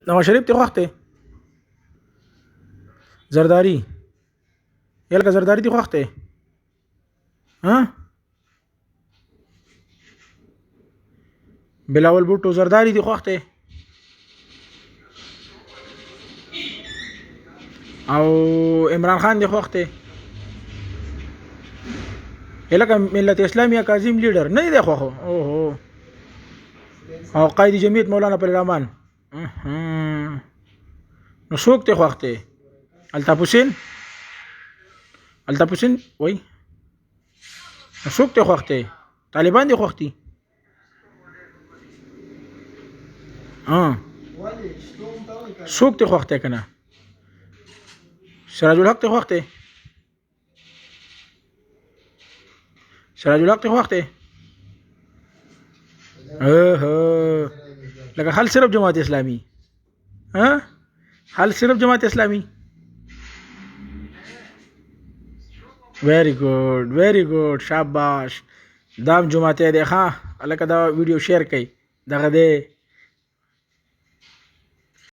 نواز شریف ته خوښ دی؟ زرداری یلکه زرداری ته خوښ دی؟ بلاول بوټو زرداری ته خوښ دی؟ او عمران خان دی خوښ دی؟ یلکه ملت اسلامي کاظم لیډر نه دی خوښ؟ اوهو. او قائد جمعیت مولانا فضل الرحمن نو څوک ته خوښ دی؟ الطاف حسین وای نو څوک ته خوښ دی؟ طالبان دي خوښ دي؟ څوک ته خوښ دی کنه؟ سراج الحق ته خوښ دی؟ سراج الحق ته خوښ دی؟ لکه حل صرف جماعت اسلامي حل صرف جماعت اسلامي. ویری ګوډ شاباش. دام جماعت دی ښه. لکه دا ویډیو شیر کړئ دغه دی.